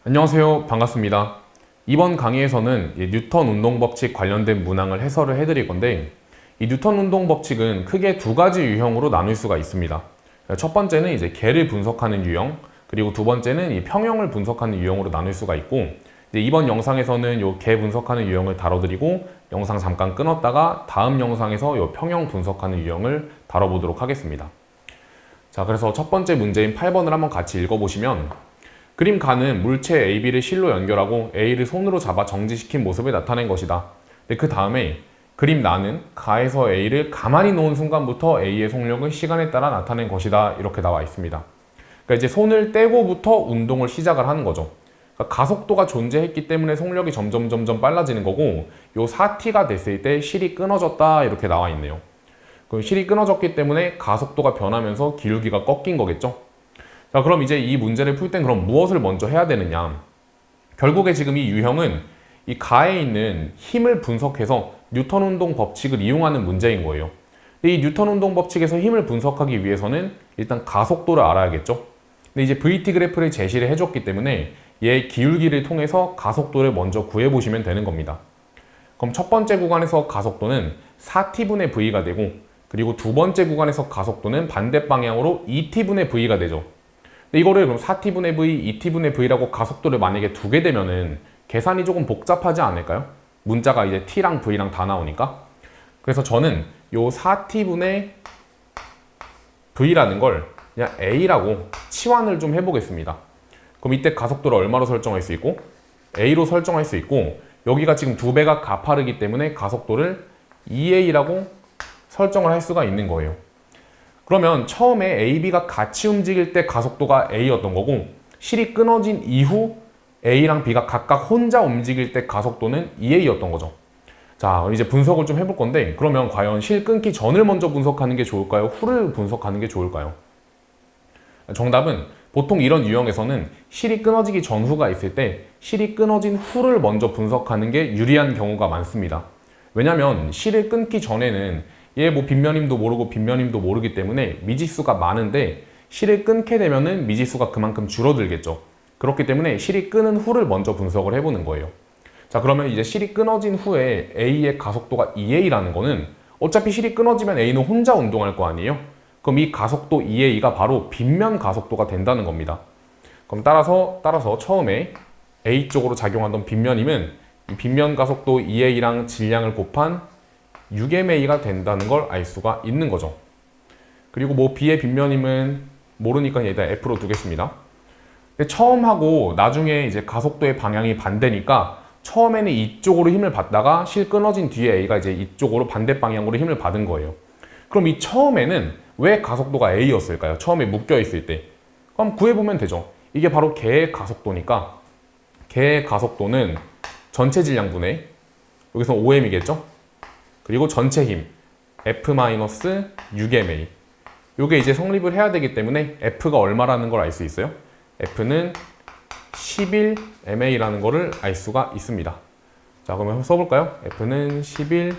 안녕하세요. 반갑습니다. 이번 강의에서는 뉴턴 운동법칙 관련된 문항을 해설을 해드릴 건데, 이 뉴턴 운동법칙은 크게 두 가지 유형으로 나눌 수가 있습니다. 첫 번째는 이제 개를 분석하는 유형, 그리고 두 번째는 이 평형을 분석하는 유형으로 나눌 수가 있고, 이제 이번 영상에서는 이 개 분석하는 유형을 다뤄드리고 영상 잠깐 끊었다가 다음 영상에서 이 평형 분석하는 유형을 다뤄보도록 하겠습니다. 자, 그래서 첫 번째 문제인 8번을 한번 같이 읽어보시면, 그림 가는 물체 AB를 실로 연결하고 A를 손으로 잡아 정지시킨 모습을 나타낸 것이다. 그 다음에 그림 나는 가에서 A를 가만히 놓은 순간부터 A의 속력을 시간에 따라 나타낸 것이다. 이렇게 나와 있습니다. 그러니까 이제 손을 떼고부터 운동을 시작을 하는 거죠. 그러니까 가속도가 존재했기 때문에 속력이 점점 빨라지는 거고, 요 4t가 됐을 때 실이 끊어졌다. 이렇게 나와 있네요. 그럼 실이 끊어졌기 때문에 가속도가 변하면서 기울기가 꺾인 거겠죠. 자, 그럼 이제 이 문제를 풀 땐 그럼 무엇을 먼저 해야 되느냐? 결국에 지금 이 유형은 이 가에 있는 힘을 분석해서 뉴턴 운동 법칙을 이용하는 문제인 거예요. 근데 이 뉴턴 운동 법칙에서 힘을 분석하기 위해서는 일단 가속도를 알아야겠죠. 근데 이제 VT 그래프를 제시를 해줬기 때문에 얘 기울기를 통해서 가속도를 먼저 구해보시면 되는 겁니다. 그럼 첫 번째 구간에서 가속도는 4t분의 v가 되고, 그리고 두 번째 구간에서 가속도는 반대 방향으로 2t분의 v가 되죠. 근데 이거를 그럼 4t분의 v, 2t분의 v라고 가속도를 만약에 두게 되면은 계산이 조금 복잡하지 않을까요? 문자가 이제 t랑 v랑 다 나오니까. 그래서 저는 요 4t분의 v라는 걸 그냥 a라고 치환을 좀 해보겠습니다. 그럼 이때 가속도를 얼마로 설정할 수 있고, a로 설정할 수 있고, 여기가 지금 두 배가 가파르기 때문에 가속도를 2a라고 설정을 할 수가 있는 거예요. 그러면 처음에 AB가 같이 움직일 때 가속도가 A였던 거고, 실이 끊어진 이후 A랑 B가 각각 혼자 움직일 때 가속도는 2A였던 거죠. 자, 이제 분석을 좀 해볼 건데, 그러면 과연 실 끊기 전을 먼저 분석하는 게 좋을까요? 후를 분석하는 게 좋을까요? 정답은 보통 이런 유형에서는 실이 끊어지기 전후가 있을 때 실이 끊어진 후를 먼저 분석하는 게 유리한 경우가 많습니다. 왜냐면 실을 끊기 전에는 얘 뭐 빗면임도 모르고 빗면임도 모르기 때문에 미지수가 많은데, 실을 끊게 되면은 미지수가 그만큼 줄어들겠죠. 그렇기 때문에 실이 끊은 후를 먼저 분석을 해보는 거예요. 자, 그러면 이제 실이 끊어진 후에 A의 가속도가 2A라는 거는 어차피 실이 끊어지면 A는 혼자 운동할 거 아니에요? 그럼 이 가속도 2A가 바로 빗면 가속도가 된다는 겁니다. 그럼 따라서 처음에 A 쪽으로 작용하던 빗면임은 이 빗면 가속도 2A랑 질량을 곱한 6ma가 된다는 걸 알 수가 있는 거죠. 그리고 뭐 B의 빗면임은 모르니까 일단 F로 두겠습니다. 근데 처음 하고 나중에 이제 가속도의 방향이 반대니까 처음에는 이쪽으로 힘을 받다가 실 끊어진 뒤에 A가 이제 이쪽으로 반대 방향으로 힘을 받은 거예요. 그럼 이 처음에는 왜 가속도가 A였을까요? 처음에 묶여 있을 때. 그럼 구해보면 되죠. 이게 바로 개의 가속도니까 개의 가속도는 전체 질량분의, 여기서 5m이겠죠? 그리고 전체 힘 F-6ma, 요게 이제 성립을 해야 되기 때문에 F가 얼마라는 걸 알 수 있어요. F는 11ma라는 거를 알 수가 있습니다. 자, 그러면 한번 써볼까요? F는 11ma.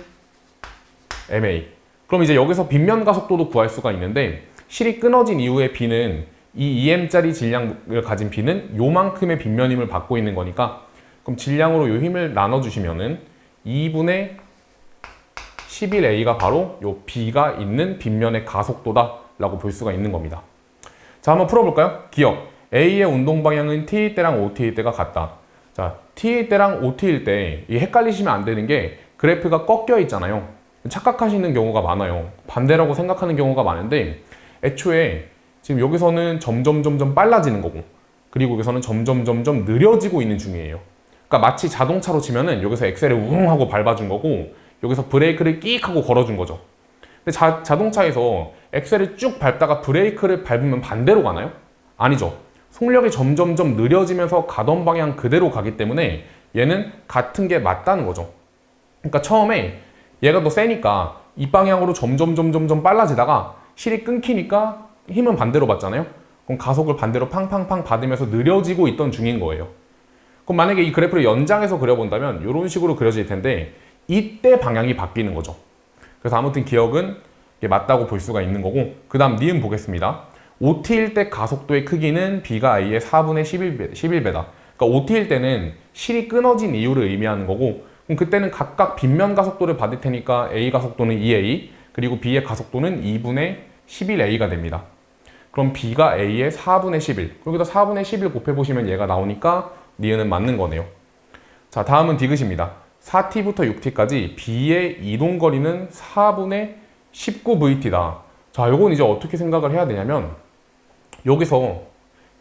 그럼 이제 여기서 빗면 가속도도 구할 수가 있는데, 실이 끊어진 이후에 B는 이 2m짜리 질량을 가진 B는 요만큼의 빗면힘을 받고 있는 거니까, 그럼 질량으로 요 힘을 나눠주시면은 2분의 11a가 바로 요 B가 있는 빗면의 가속도다 라고 볼 수가 있는 겁니다. 자, 한번 풀어볼까요? 기억, A의 운동 방향은 T일 때랑 OT일 때가 같다. 자, T일 때랑 OT일 때 이 헷갈리시면 안 되는 게 그래프가 꺾여 있잖아요. 착각하시는 경우가 많아요. 반대라고 생각하는 경우가 많은데, 애초에 지금 여기서는 점점 빨라지는 거고, 그리고 여기서는 점점 느려지고 있는 중이에요. 그러니까 마치 자동차로 치면은 여기서 엑셀을 웅 하고 밟아준 거고, 여기서 브레이크를 끼익 하고 걸어준 거죠. 근데 자동차에서 엑셀을 쭉 밟다가 브레이크를 밟으면 반대로 가나요? 아니죠. 속력이 점점 느려지면서 가던 방향 그대로 가기 때문에 얘는 같은 게 맞다는 거죠. 그러니까 처음에 얘가 더 세니까 이 방향으로 점점 빨라지다가 실이 끊기니까 힘은 반대로 받잖아요. 그럼 가속을 반대로 팡팡팡 받으면서 느려지고 있던 중인 거예요. 그럼 만약에 이 그래프를 연장해서 그려본다면 이런 식으로 그려질 텐데, 이때 방향이 바뀌는 거죠. 그래서 아무튼 기억은 이게 맞다고 볼 수가 있는 거고, 그 다음 니은 보겠습니다. OT일 때 가속도의 크기는 B가 A의 4분의 11배다. 그러니까 OT일 때는 실이 끊어진 이유를 의미하는 거고, 그럼 그때는 각각 빗면 가속도를 받을 테니까 A 가속도는 2A, 그리고 B의 가속도는 2분의 11A가 됩니다. 그럼 B가 A의 4분의 11, 여기다 4분의 11 곱해보시면 얘가 나오니까 니은은 맞는 거네요. 자, 다음은 디귿입니다. 4t부터 6t까지 B의 이동거리는 4분의 19vt다. 자, 요건 이제 어떻게 생각을 해야 되냐면, 여기서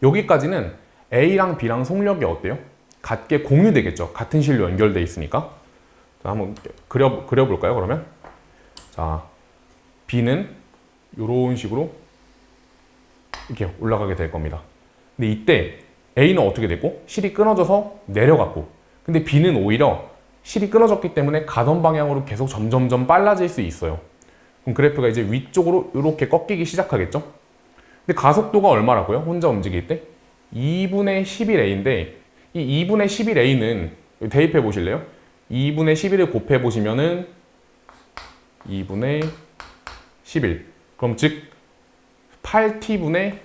여기까지는 A랑 B랑 속력이 어때요? 같게 공유되겠죠. 같은 실로 연결돼 있으니까. 자, 한번 그려볼까요, 그러면? 자, B는 이런 식으로 이렇게 올라가게 될 겁니다. 근데 이때 A는 어떻게 됐고? 실이 끊어져서 내려갔고, 근데 B는 오히려 실이 끊어졌기 때문에 가던 방향으로 계속 점점점 빨라질 수 있어요. 그럼 그래프가 이제 위쪽으로 이렇게 꺾이기 시작하겠죠? 근데 가속도가 얼마라고요? 혼자 움직일 때? 2분의 11A인데, 이 2분의 11A는 대입해 보실래요? 2분의 11을 곱해 보시면은 2분의 11. 그럼 즉 8t분의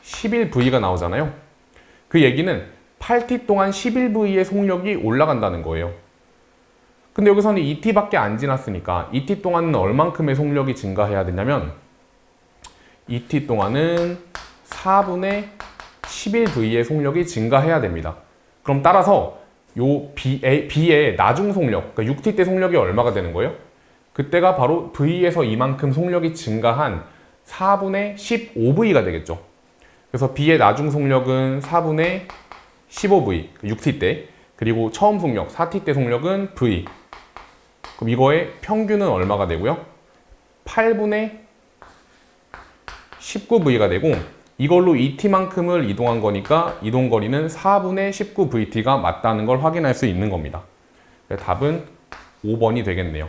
11v가 나오잖아요. 그 얘기는 8t 동안 11v의 속력이 올라간다는 거예요. 근데 여기서는 2t밖에 안 지났으니까 2t 동안은 얼만큼의 속력이 증가해야 되냐면 2t 동안은 4분의 11v의 속력이 증가해야 됩니다. 그럼 따라서 요 B의 나중 속력, 그러니까 6t 때 속력이 얼마가 되는 거예요? 그때가 바로 V에서 이만큼 속력이 증가한 4분의 15V가 되겠죠. 그래서 B의 나중 속력은 4분의 15V, 6t 때, 그리고 처음 속력, 4t 때 속력은 V. 그럼 이거의 평균은 얼마가 되고요? 8분의 19V가 되고, 이걸로 2t만큼을 이동한 거니까 이동거리는 4분의 19Vt가 맞다는 걸 확인할 수 있는 겁니다. 답은 5번이 되겠네요.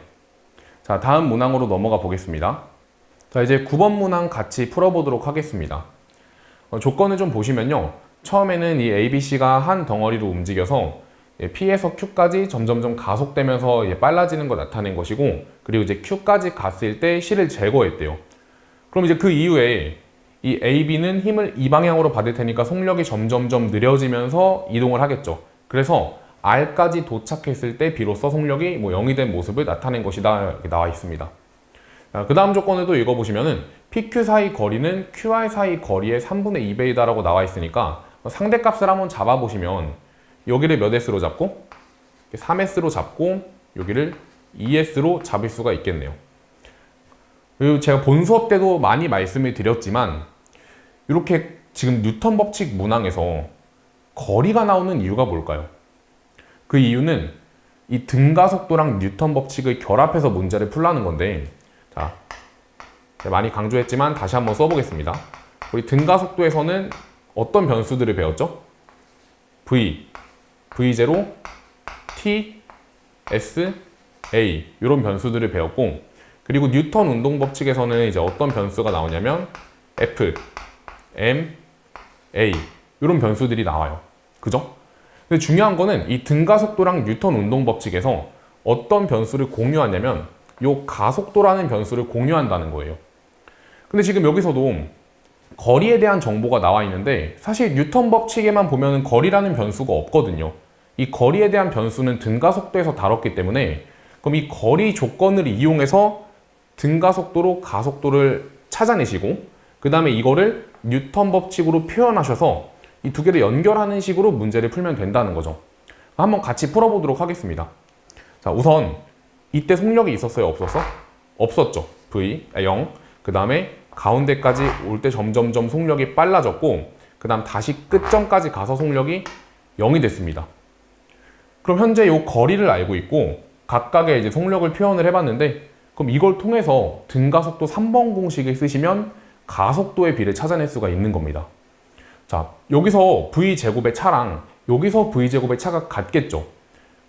자, 다음 문항으로 넘어가 보겠습니다. 자, 이제 9번 문항 같이 풀어보도록 하겠습니다. 조건을 좀 보시면요. 처음에는 이 ABC가 한 덩어리로 움직여서 P에서 Q까지 점점점 가속되면서 빨라지는 걸 나타낸 것이고, 그리고 이제 Q까지 갔을 때 C를 제거했대요. 그럼 이제 그 이후에 이 AB는 힘을 이 방향으로 받을 테니까 속력이 점점점 느려지면서 이동을 하겠죠. 그래서 R까지 도착했을 때 비로소 속력이 0이 된 모습을 나타낸 것이다, 이렇게 나와 있습니다. 그 다음 조건을 또 읽어보시면은 PQ 사이 거리는 QR 사이 거리의 3분의 2배이다 라고 나와 있으니까 상대값을 한번 잡아보시면 여기를 몇 S로 잡고 3S로 잡고 여기를 2S로 잡을 수가 있겠네요. 그리고 제가 본 수업 때도 많이 말씀을 드렸지만 이렇게 지금 뉴턴 법칙 문항에서 거리가 나오는 이유가 뭘까요? 그 이유는 이 등가속도랑 뉴턴 법칙을 결합해서 문제를 풀라는 건데, 자, 많이 강조했지만 다시 한번 써보겠습니다. 우리 등가속도에서는 어떤 변수들을 배웠죠? V, V0, T, S, A 이런 변수들을 배웠고, 그리고 뉴턴 운동 법칙에서는 이제 어떤 변수가 나오냐면 F, M, A 이런 변수들이 나와요. 그죠? 근데 중요한 거는 이 등가속도랑 뉴턴 운동 법칙에서 어떤 변수를 공유하냐면 요 가속도라는 변수를 공유한다는 거예요. 근데 지금 여기서도 거리에 대한 정보가 나와 있는데 사실 뉴턴 법칙에만 보면 거리라는 변수가 없거든요. 이 거리에 대한 변수는 등가속도에서 다뤘기 때문에 그럼 이 거리 조건을 이용해서 등가속도로 가속도를 찾아내시고 그 다음에 이거를 뉴턴 법칙으로 표현하셔서 이 두 개를 연결하는 식으로 문제를 풀면 된다는 거죠. 한번 같이 풀어보도록 하겠습니다. 자, 우선 이때 속력이 있었어요? 없었어? 없었죠. V, 0. 그 다음에 가운데까지 올 때 점점점 속력이 빨라졌고 그 다음 다시 끝점까지 가서 속력이 0이 됐습니다. 그럼 현재 이 거리를 알고 있고 각각의 이제 속력을 표현을 해봤는데 그럼 이걸 통해서 등가속도 3번 공식을 쓰시면 가속도의 비를 찾아낼 수가 있는 겁니다. 자, 여기서 V제곱의 차랑 여기서 V제곱의 차가 같겠죠.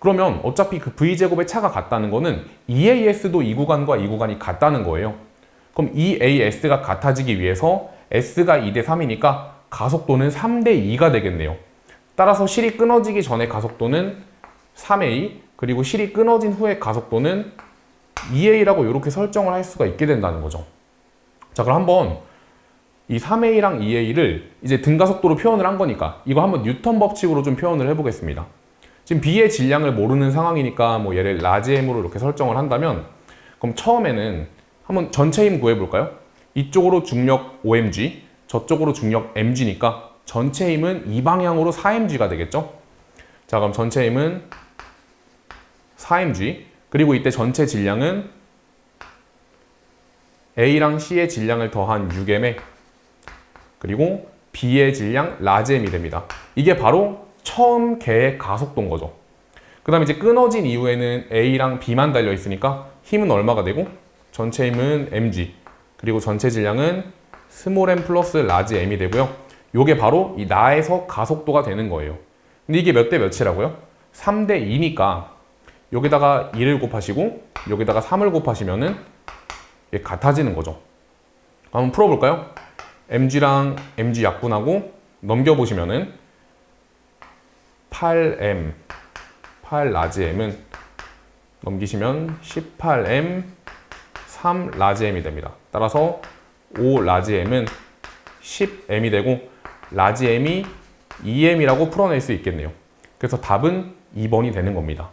그러면 어차피 그 V제곱의 차가 같다는 거는 EAS도 이 구간과 이 구간이 같다는 거예요. 그럼 EAS가 같아지기 위해서 S가 2대 3이니까 가속도는 3대 2가 되겠네요. 따라서 실이 끊어지기 전에 가속도는 3A, 그리고 실이 끊어진 후에 가속도는 2A라고 이렇게 설정을 할 수가 있게 된다는 거죠. 자, 그럼 한번 이 3A랑 2A를 이제 등가속도로 표현을 한 거니까 이거 한번 뉴턴 법칙으로 좀 표현을 해보겠습니다. 지금 B의 질량을 모르는 상황이니까 뭐 얘를 라지 M으로 이렇게 설정을 한다면 그럼 처음에는 한번 전체 힘 구해볼까요? 이쪽으로 중력 5mg, 저쪽으로 중력 mg니까 전체 힘은 이 방향으로 4mg가 되겠죠? 자, 그럼 전체 힘은 4mg, 그리고 이때 전체 질량은 A랑 C의 질량을 더한 6m에 그리고 B의 질량 라지 M이 됩니다. 이게 바로 처음 개의 가속도인 거죠. 그 다음에 이제 끊어진 이후에는 A랑 B만 달려 있으니까 힘은 얼마가 되고 전체 힘은 mg 그리고 전체 질량은 스몰 m 플러스 라지 m이 되고요. 요게 바로 이 나에서 가속도가 되는 거예요. 근데 이게 몇 대 몇이라고요? 3대 2니까 여기다가 2를 곱하시고 여기다가 3을 곱하시면은 이게 같아지는 거죠. 한번 풀어볼까요? mg랑 mg 약분하고 넘겨보시면은 8m 8 라지 m은 넘기시면 18m 3 라지 m이 됩니다. 따라서 5 라지 m은 10m이 되고 라지 m이 2m이라고 풀어낼 수 있겠네요. 그래서 답은 2번이 되는 겁니다.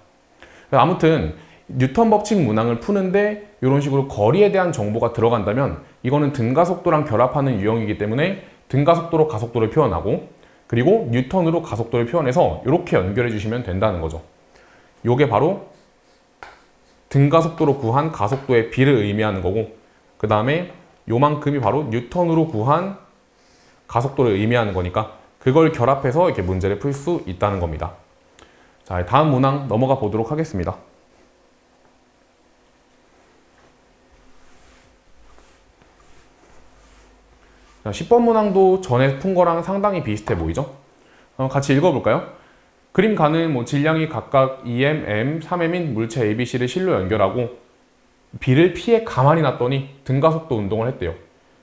아무튼 뉴턴 법칙 문항을 푸는데 이런 식으로 거리에 대한 정보가 들어간다면 이거는 등가속도랑 결합하는 유형이기 때문에 등가속도로 가속도를 표현하고 그리고 뉴턴으로 가속도를 표현해서 이렇게 연결해 주시면 된다는 거죠. 이게 바로 등가속도로 구한 가속도의 비를 의미하는 거고 그 다음에 요만큼이 바로 뉴턴으로 구한 가속도를 의미하는 거니까 그걸 결합해서 이렇게 문제를 풀 수 있다는 겁니다. 자, 다음 문항 넘어가 보도록 하겠습니다. 자, 10번 문항도 전에 푼 거랑 상당히 비슷해 보이죠? 같이 읽어볼까요? 그림 가는 뭐 질량이 각각 2m, m, 3m인 물체 ABC를 실로 연결하고 B를 P에 가만히 놨더니 등가속도 운동을 했대요.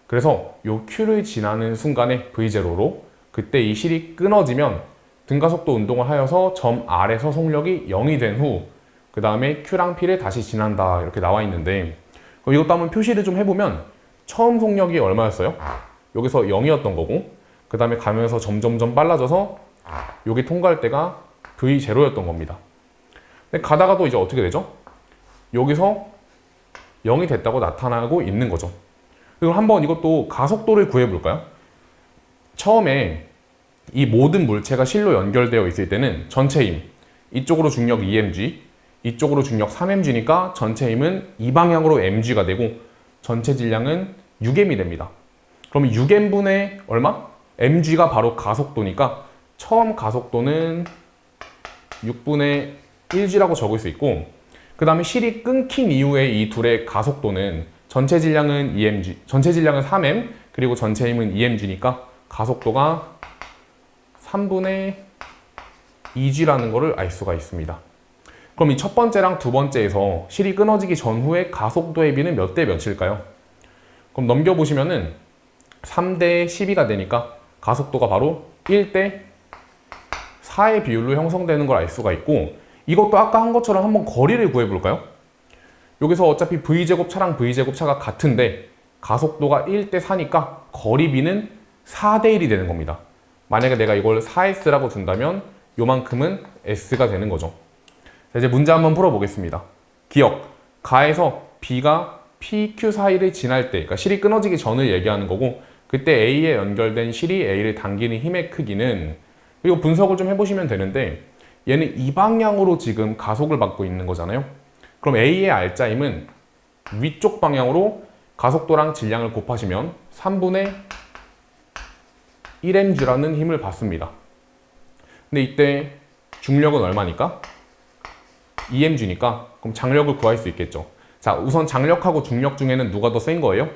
그래서 요 Q를 지나는 순간에 V0로 그때 이 실이 끊어지면 등가속도 운동을 하여서 점 R에서 속력이 0이 된 후 그 다음에 Q랑 P를 다시 지난다 이렇게 나와 있는데 이것도 한번 표시를 좀 해보면 처음 속력이 얼마였어요? 여기서 0이었던 거고 그 다음에 가면서 점점점 빨라져서 여기 통과할 때가 V0였던 겁니다. 근데 가다가도 이제 어떻게 되죠? 여기서 0이 됐다고 나타나고 있는 거죠. 그럼 한번 이것도 가속도를 구해볼까요? 처음에 이 모든 물체가 실로 연결되어 있을 때는 전체 힘, 이쪽으로 중력 2mg, 이쪽으로 중력 3mg니까 전체 힘은 이 방향으로 mg가 되고 전체 질량은 6m이 됩니다. 그러면 6m분의 얼마? mg가 바로 가속도니까 처음 가속도는 6분의 1g라고 적을 수 있고 그 다음에 실이 끊긴 이후에 이 둘의 가속도는 전체 질량은 2mg, 전체 질량은 3m 그리고 전체 힘은 2mg니까 가속도가 3분의 2g라는 것을 알 수가 있습니다. 그럼 이 첫 번째랑 두 번째에서 실이 끊어지기 전후의 가속도의 비는 몇 대 몇일까요? 그럼 넘겨보시면은 3대 12가 되니까 가속도가 바로 1대 4의 비율로 형성되는 걸 알 수가 있고 이것도 아까 한 것처럼 한번 거리를 구해볼까요? 여기서 어차피 V제곱 차랑 V제곱 차가 같은데 가속도가 1대 4니까 거리비는 4대 1이 되는 겁니다. 만약에 내가 이걸 4S라고 둔다면 요만큼은 S가 되는 거죠. 자, 이제 문제 한번 풀어보겠습니다. 기억, 가에서 B가 PQ 사이를 지날 때, 그러니까 실이 끊어지기 전을 얘기하는 거고 그때 A에 연결된 실이 A를 당기는 힘의 크기는 이거 분석을 좀 해보시면 되는데 얘는 이 방향으로 지금 가속을 받고 있는 거잖아요. 그럼 A의 R자임은 위쪽 방향으로 가속도랑 질량을 곱하시면 3분의 1mg라는 힘을 받습니다. 근데 이때 중력은 얼마니까? 2mg니까 그럼 장력을 구할 수 있겠죠. 자, 우선 장력하고 중력 중에는 누가 더 센 거예요?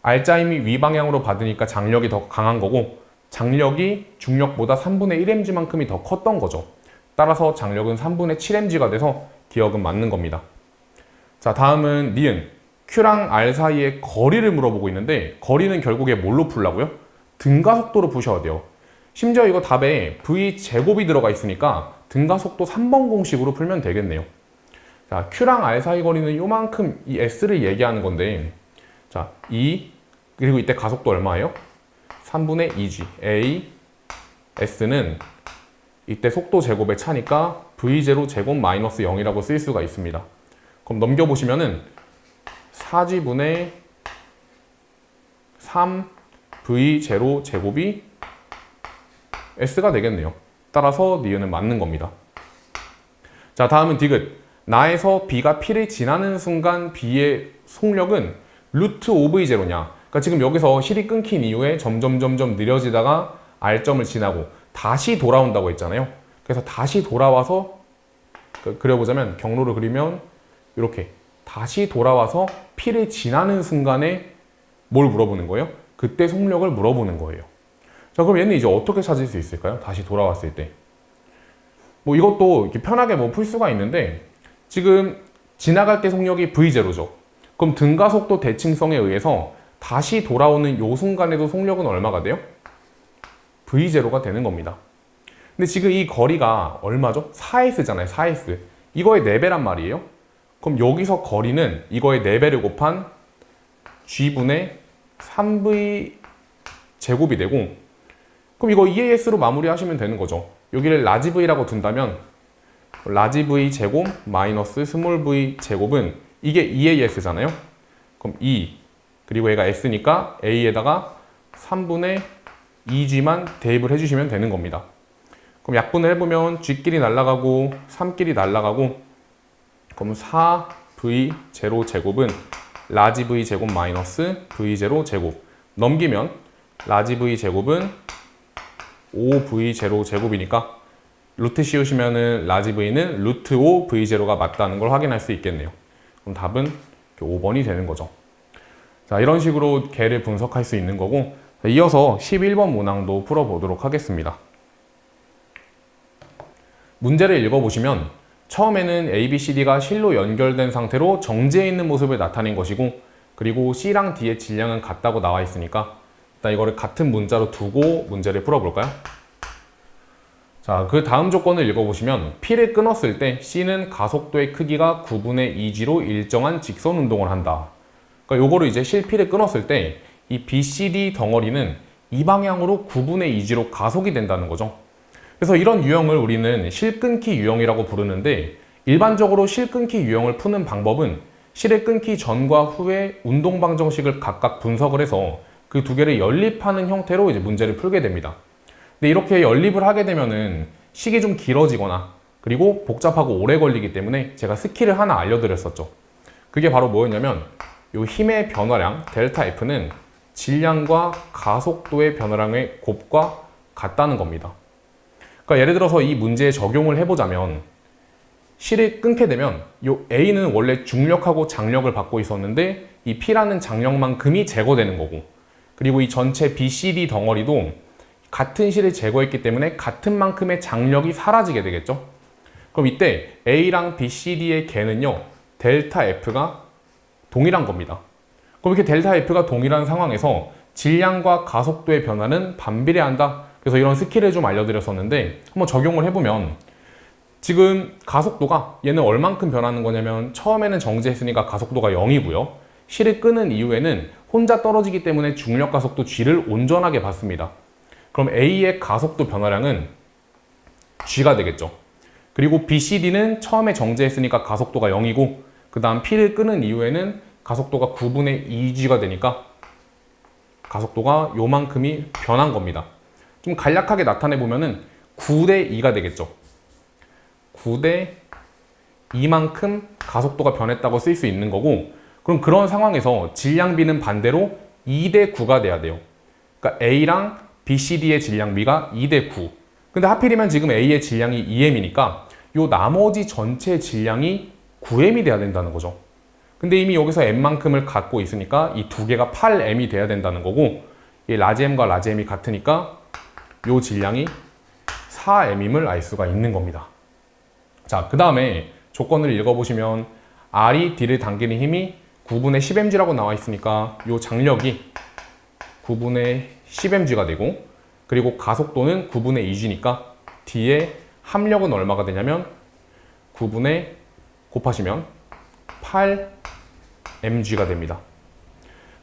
R자임이 위 방향으로 받으니까 장력이 더 강한 거고 장력이 중력보다 3분의 1mg만큼이 더 컸던 거죠. 따라서 장력은 3분의 7mg가 돼서 기억은 맞는 겁니다. 자, 다음은 니은 Q랑 R 사이의 거리를 물어보고 있는데 거리는 결국에 뭘로 풀라고요? 등가속도로 푸셔야 돼요. 심지어 이거 답에 V제곱이 들어가 있으니까 등가속도 3번 공식으로 풀면 되겠네요. 자, Q랑 R 사이 거리는 요만큼 이 S를 얘기하는 건데 자, 2 그리고 이때 가속도 얼마예요? 3분의 2g. a, s는 이때 속도 제곱의 차니까 v0 제곱 마이너스 0이라고 쓸 수가 있습니다. 그럼 넘겨보시면은 4g분의 3v0 제곱이 s가 되겠네요. 따라서 니은은 맞는 겁니다. 자, 다음은 디귿. 나에서 b가 p를 지나는 순간 b의 속력은 루트 5v0냐. 그러니까 지금 여기서 실이 끊긴 이후에 점점 느려지다가 R점을 지나고 다시 돌아온다고 했잖아요. 그래서 다시 돌아와서 그려보자면 경로를 그리면 이렇게 다시 돌아와서 P를 지나는 순간에 뭘 물어보는 거예요? 그때 속력을 물어보는 거예요. 자, 그럼 얘는 이제 어떻게 찾을 수 있을까요? 다시 돌아왔을 때. 뭐 이것도 이렇게 편하게 뭐 풀 수가 있는데 지금 지나갈 때 속력이 V0죠. 그럼 등가속도 대칭성에 의해서 다시 돌아오는 요 순간에도 속력은 얼마가 돼요? V0가 되는 겁니다. 근데 지금 이 거리가 얼마죠? 4s잖아요. 4s. 이거의 4배란 말이에요. 그럼 여기서 거리는 이거의 4배를 곱한 g분의 3v 제곱이 되고 그럼 이거 EAS로 마무리하시면 되는 거죠. 여기를 라지 v라고 둔다면 라지 v 제곱 마이너스 스몰 v 제곱은 이게 EAS잖아요. 그럼 2 그리고 얘가 S니까 A에다가 3분의 2G만 대입을 해주시면 되는 겁니다. 그럼 약분을 해보면 G끼리 날아가고 3끼리 날아가고 그럼 4V0 제곱은 라지 V 제곱 마이너스 V0 제곱 넘기면 라지 V 제곱은 5V0 제곱이니까 루트 씌우시면은 라지 V는 루트 5V0가 맞다는 걸 확인할 수 있겠네요. 그럼 답은 5번이 되는 거죠. 자, 이런 식으로 개를 분석할 수 있는 거고 이어서 11번 문항도 풀어보도록 하겠습니다. 문제를 읽어보시면 처음에는 A, B, C, D가 실로 연결된 상태로 정지해 있는 모습을 나타낸 것이고 그리고 C랑 D의 질량은 같다고 나와 있으니까 일단 이거를 같은 문자로 두고 문제를 풀어볼까요? 자, 그 다음 조건을 읽어보시면 P를 끊었을 때 C는 가속도의 크기가 9분의 2G로 일정한 직선 운동을 한다. 그러니까 요거를 이제 실P를 끊었을 때 이 BCD 덩어리는 이 방향으로 9분의 2G로 가속이 된다는 거죠. 그래서 이런 유형을 우리는 실끊기 유형이라고 부르는데 일반적으로 실끊기 유형을 푸는 방법은 실을 끊기 전과 후의 운동 방정식을 각각 분석을 해서 그 두 개를 연립하는 형태로 이제 문제를 풀게 됩니다. 근데 이렇게 연립을 하게 되면은 식이 좀 길어지거나 그리고 복잡하고 오래 걸리기 때문에 제가 스킬을 하나 알려드렸었죠. 그게 바로 뭐였냐면 이 힘의 변화량 델타 F는 질량과 가속도의 변화량의 곱과 같다는 겁니다. 그러니까 예를 들어서 이 문제에 적용을 해보자면 실이 끊게 되면 이 A는 원래 중력하고 장력을 받고 있었는데 이 P라는 장력만큼이 제거되는 거고 그리고 이 전체 BCD 덩어리도 같은 실을 제거했기 때문에 같은 만큼의 장력이 사라지게 되겠죠. 그럼 이때 A랑 BCD의 개는요 델타 F가 동일한 겁니다. 그럼 이렇게 델타 F가 동일한 상황에서 질량과 가속도의 변화는 반비례한다. 그래서 이런 스킬을 좀 알려드렸었는데 한번 적용을 해보면 지금 가속도가 얘는 얼만큼 변하는 거냐면 처음에는 정지했으니까 가속도가 0이고요. 실을 끄는 이후에는 혼자 떨어지기 때문에 중력 가속도 G를 온전하게 받습니다. 그럼 A의 가속도 변화량은 G가 되겠죠. 그리고 BCD는 처음에 정지했으니까 가속도가 0이고 그 다음 P를 끄는 이후에는 가속도가 9분의 2G가 되니까 가속도가 요만큼이 변한 겁니다. 좀 간략하게 나타내 보면은 9대 2가 되겠죠. 9대 2만큼 가속도가 변했다고 쓸 수 있는 거고 그럼 그런 상황에서 질량비는 반대로 2대 9가 돼야 돼요. 그러니까 A랑 BCD의 질량비가 2대 9. 근데 하필이면 지금 A의 질량이 2M이니까 요 나머지 전체 질량이 9M이 돼야 된다는 거죠. 근데 이미 여기서 M만큼을 갖고 있으니까 이 두 개가 8M이 돼야 된다는 거고 이 라지 M과 라지 M이 같으니까 요 질량이 4M임을 알 수가 있는 겁니다. 자, 그 다음에 조건을 읽어보시면 R이 D를 당기는 힘이 9분의 10mg라고 나와 있으니까 요 장력이 9분의 10mg가 되고 그리고 가속도는 9분의 2g니까 D의 합력은 얼마가 되냐면 9분의 곱하시면 8mg가 됩니다.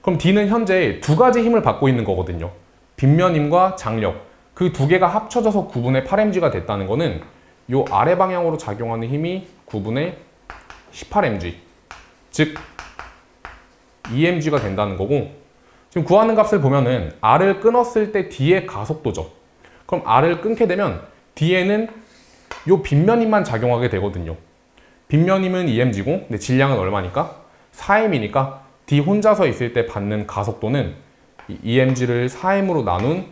그럼 D는 현재 두 가지 힘을 받고 있는 거거든요. 빗면임과 장력 그 두 개가 합쳐져서 9분의 8mg가 됐다는 거는 요 아래 방향으로 작용하는 힘이 9분의 18mg 즉 2mg가 된다는 거고 지금 구하는 값을 보면은 R을 끊었을 때 D의 가속도죠. 그럼 R을 끊게 되면 D에는 요 빗면임만 작용하게 되거든요. 빗면임은 2mg고 근데 질량은 얼마니까? 4m이니까 D 혼자서 있을 때 받는 가속도는 2mg를 4m으로 나눈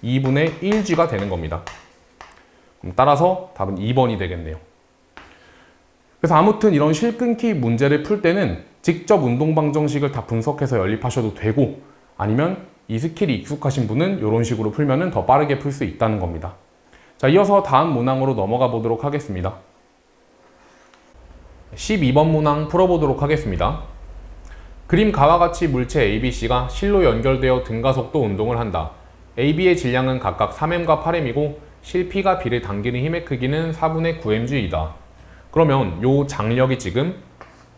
2분의 1g가 되는 겁니다. 그럼 따라서 답은 2번이 되겠네요. 그래서 아무튼 이런 실끊기 문제를 풀 때는 직접 운동방정식을 다 분석해서 연립하셔도 되고 아니면 이 스킬이 익숙하신 분은 이런 식으로 풀면 더 빠르게 풀 수 있다는 겁니다. 자, 이어서 다음 문항으로 넘어가 보도록 하겠습니다. 12번 문항 풀어보도록 하겠습니다. 그림 가와 같이 물체 ABC가 실로 연결되어 등가속도 운동을 한다. AB의 질량은 각각 3m과 8m이고 실 P가 B를 당기는 힘의 크기는 4분의 9mg이다. 그러면 요 장력이 지금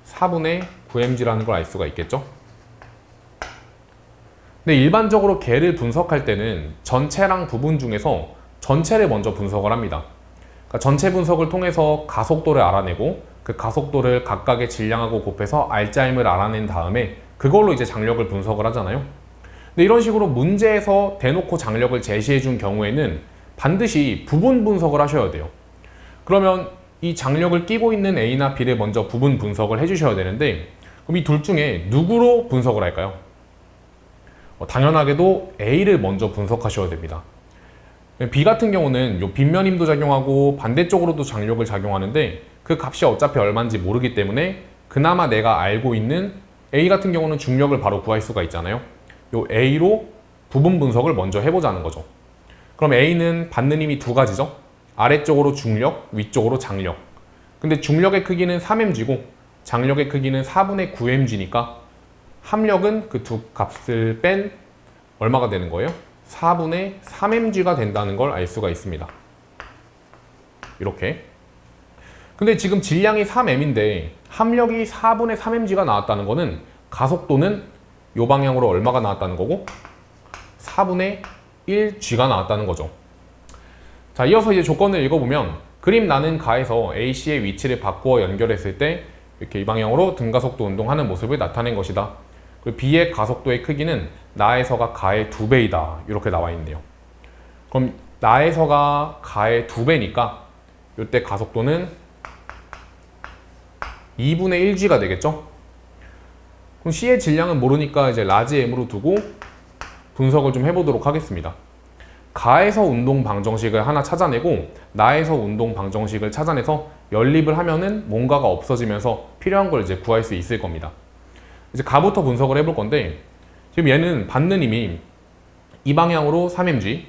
4분의 9mg라는 걸 알 수가 있겠죠? 근데 일반적으로 개를 분석할 때는 전체랑 부분 중에서 전체를 먼저 분석을 합니다. 그러니까 전체 분석을 통해서 가속도를 알아내고 그 가속도를 각각의 질량하고 곱해서 R자임을 알아낸 다음에 그걸로 이제 장력을 분석을 하잖아요. 근데 이런 식으로 문제에서 대놓고 장력을 제시해 준 경우에는 반드시 부분 분석을 하셔야 돼요. 그러면 이 장력을 끼고 있는 A나 B를 먼저 부분 분석을 해주셔야 되는데 그럼 이 둘 중에 누구로 분석을 할까요? 당연하게도 A를 먼저 분석하셔야 됩니다. B 같은 경우는 요 빗면임도 작용하고 반대쪽으로도 장력을 작용하는데 그 값이 어차피 얼마인지 모르기 때문에 그나마 내가 알고 있는 A 같은 경우는 중력을 바로 구할 수가 있잖아요. 요 A로 부분 분석을 먼저 해보자는 거죠. 그럼 A는 받는 힘이 두 가지죠. 아래쪽으로 중력, 위쪽으로 장력. 근데 중력의 크기는 3mg고 장력의 크기는 4분의 9mg니까 합력은 그 두 값을 뺀 얼마가 되는 거예요? 4분의 3mg가 된다는 걸 알 수가 있습니다. 이렇게. 근데 지금 질량이 3m인데 합력이 4분의 3mg가 나왔다는 거는 가속도는 이 방향으로 얼마가 나왔다는 거고 4분의 1g가 나왔다는 거죠. 자, 이어서 이제 조건을 읽어보면 그림 나는 가에서 AC의 위치를 바꾸어 연결했을 때 이렇게 이 방향으로 등가속도 운동하는 모습을 나타낸 것이다. 그리고 B의 가속도의 크기는 나에서가 가의 2배이다. 이렇게 나와 있네요. 그럼 나에서가 가의 2배니까 이때 가속도는 2분의 1g가 되겠죠? 그럼 C의 질량은 모르니까 이제 라지 M으로 두고 분석을 좀 해보도록 하겠습니다. 가에서 운동 방정식을 하나 찾아내고 나에서 운동 방정식을 찾아내서 연립을 하면은 뭔가가 없어지면서 필요한 걸 이제 구할 수 있을 겁니다. 이제 가부터 분석을 해볼 건데 지금 얘는 받는 힘이 이 방향으로 3mg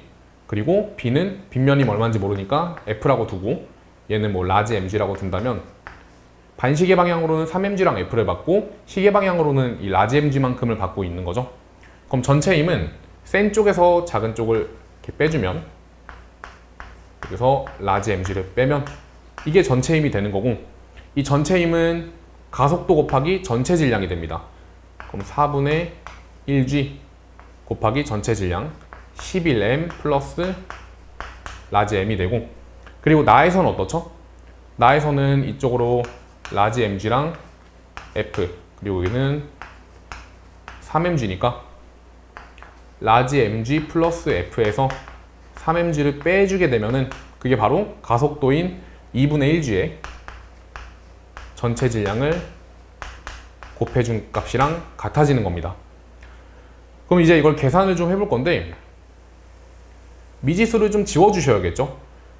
그리고 B는 빗면임 얼마인지 모르니까 F라고 두고 얘는 뭐 라지 mg라고 둔다면 반시계 방향으로는 3mg랑 F를 받고 시계 방향으로는 이 라지 mg만큼을 받고 있는 거죠. 그럼 전체 힘은 센 쪽에서 작은 쪽을 이렇게 빼주면 여기서 라지 mg를 빼면 이게 전체 힘이 되는 거고 이 전체 힘은 가속도 곱하기 전체 질량이 됩니다. 그럼 4분의 1g 곱하기 전체 질량 11m 플러스 라지 m이 되고 그리고 나에서는 어떻죠? 나에서는 이쪽으로 라지 mg랑 F 그리고 여기는 3mg니까 라지 mg 플러스 F에서 3mg를 빼주게 되면은 그게 바로 가속도인 2분의 1g의 전체 질량을 곱해준 값이랑 같아지는 겁니다. 그럼 이제 이걸 계산을 좀 해볼 건데 미지수를 좀 지워주셔야겠죠?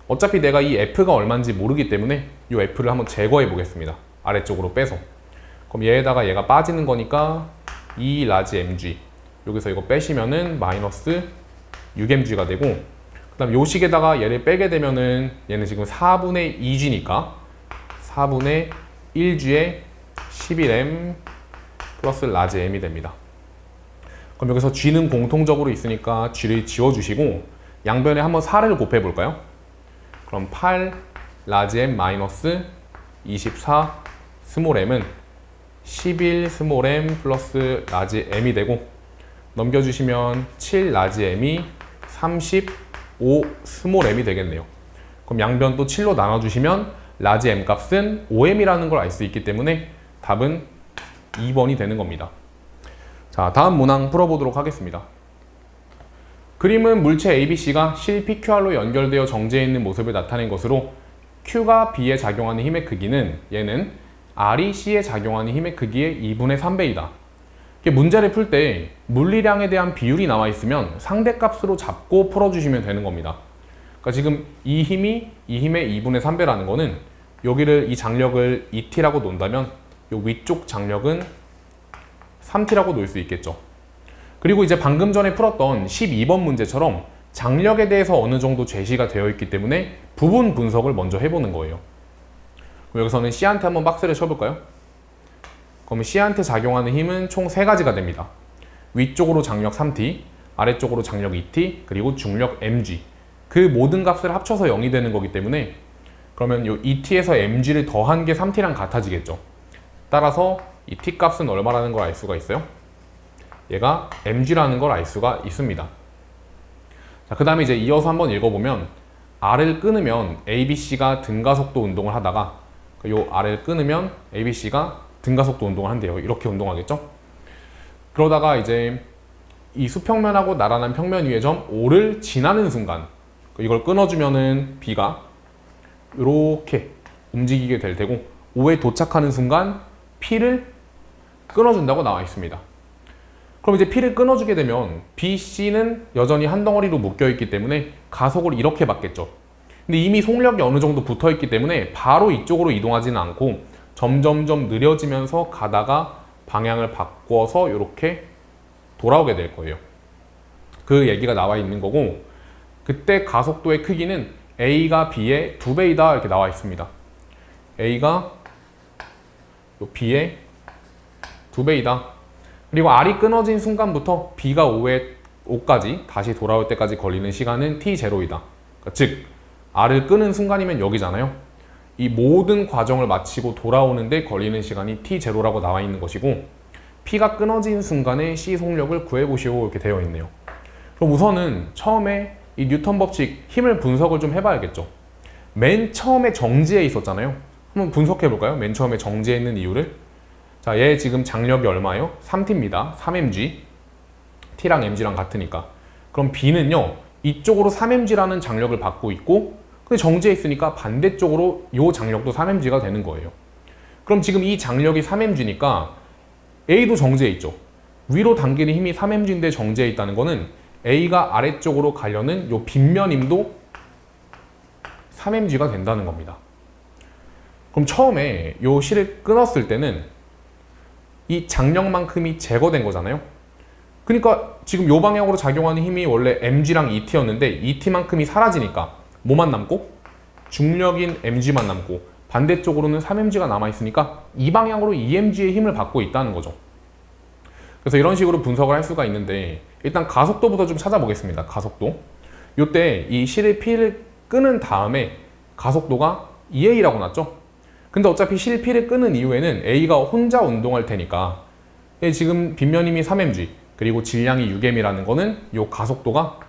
어차피 내가 이 F가 얼마인지 모르기 때문에 이 F를 한번 제거해 보겠습니다. 아래쪽으로 빼서. 그럼 얘에다가 얘가 빠지는 거니까 2 라지 mg 여기서 이거 빼시면은 마이너스 6mg가 되고 그 다음 요 식에다가 얘를 빼게 되면은 얘는 지금 4분의 2g니까 4분의 1g에 11m 플러스 라지 m이 됩니다. 그럼 여기서 g는 공통적으로 있으니까 g를 지워주시고 양변에 한번 4를 곱해 볼까요? 그럼 8 라지 m 마이너스 24 스몰 m은 11 스몰 m 플러스 라지 m이 되고 넘겨주시면 7 라지 m이 35 스몰 m이 되겠네요. 그럼 양변 또 7로 나눠주시면 라지 m 값은 5m이라는 걸 알 수 있기 때문에 답은 2번이 되는 겁니다. 자, 다음 문항 풀어보도록 하겠습니다. 그림은 물체 ABC가 실 PQR로 연결되어 정지해 있는 모습을 나타낸 것으로 Q가 B에 작용하는 힘의 크기는 얘는 R이 C에 작용하는 힘의 크기의 2분의 3배이다. 문제를 풀 때 물리량에 대한 비율이 나와 있으면 상대값으로 잡고 풀어주시면 되는 겁니다. 그러니까 지금 이 힘의 2분의 3배라는 거는 여기를 이 장력을 2T라고 놓는다면 이 위쪽 장력은 3T라고 놓을 수 있겠죠. 그리고 이제 방금 전에 풀었던 12번 문제처럼 장력에 대해서 어느 정도 제시가 되어 있기 때문에 부분 분석을 먼저 해보는 거예요. 그럼 여기서는 C한테 한번 박스를 쳐볼까요? 그러면 C한테 작용하는 힘은 총 3가지가 됩니다. 위쪽으로 장력 3T, 아래쪽으로 장력 2T, 그리고 중력 mg. 그 모든 값을 합쳐서 0이 되는 거기 때문에 그러면 이 2T에서 mg를 더한 게 3T랑 같아지겠죠. 따라서 이 T 값은 얼마라는 걸 알 수가 있어요? 얘가 mg라는 걸 알 수가 있습니다. 자, 그 다음에 이제 이어서 한번 읽어보면 R을 끊으면 ABC가 등가속도 운동을 하다가 요 R을 끊으면 ABC가 등가속도 운동을 한대요. 이렇게 운동하겠죠? 그러다가 이제 이 수평면하고 나란한 평면 위의 점 O를 지나는 순간 이걸 끊어주면은 B가 이렇게 움직이게 될 테고 O에 도착하는 순간 P를 끊어준다고 나와 있습니다. 그럼 이제 P를 끊어주게 되면 BC는 여전히 한 덩어리로 묶여있기 때문에 가속을 이렇게 받겠죠. 근데 이미 속력이 어느 정도 붙어있기 때문에 바로 이쪽으로 이동하지는 않고 점점점 느려지면서 가다가 방향을 바꿔서 이렇게 돌아오게 될 거예요. 그 얘기가 나와 있는 거고 그때 가속도의 크기는 A가 B의 2배이다 이렇게 나와 있습니다. A가 B의 2배이다. 그리고 R이 끊어진 순간부터 B가 5까지 다시 돌아올 때까지 걸리는 시간은 T0이다. 그러니까 즉 R을 끄는 순간이면 여기잖아요. 이 모든 과정을 마치고 돌아오는데 걸리는 시간이 T0라고 나와 있는 것이고 P가 끊어진 순간에 C 속력을 구해보시오 이렇게 되어 있네요. 그럼 우선은 처음에 이 뉴턴 법칙 힘을 분석을 좀 해봐야겠죠. 맨 처음에 정지해 있었잖아요. 한번 분석해 볼까요? 맨 처음에 정지해 있는 이유를. 자, 얘 지금 장력이 얼마예요? 3T입니다. 3mg. T랑 mg랑 같으니까. 그럼 B는요. 이쪽으로 3mg라는 장력을 받고 있고 근데 정지해 있으니까 반대쪽으로 이 장력도 3mg가 되는 거예요. 그럼 지금 이 장력이 3mg니까 A도 정지해 있죠. 위로 당기는 힘이 3mg인데 정지해 있다는 거는 A가 아래쪽으로 가려는 이 빗면임도 3mg가 된다는 겁니다. 그럼 처음에 이 실을 끊었을 때는 이 장력만큼이 제거된 거잖아요. 그러니까 지금 이 방향으로 작용하는 힘이 원래 mg랑 2t였는데 2t만큼이 사라지니까 뭐만 남고? 중력인 mg만 남고 반대쪽으로는 3mg가 남아있으니까 이 방향으로 2mg의 힘을 받고 있다는 거죠. 그래서 이런 식으로 분석을 할 수가 있는데 일단 가속도부터 좀 찾아보겠습니다. 가속도. 이때 이 실의 P를 끄는 다음에 가속도가 2A라고 났죠? 근데 어차피 실 P를 끄는 이후에는 A가 혼자 운동할 테니까 지금 빗면힘이 3mg 그리고 질량이 6m이라는 거는 이 가속도가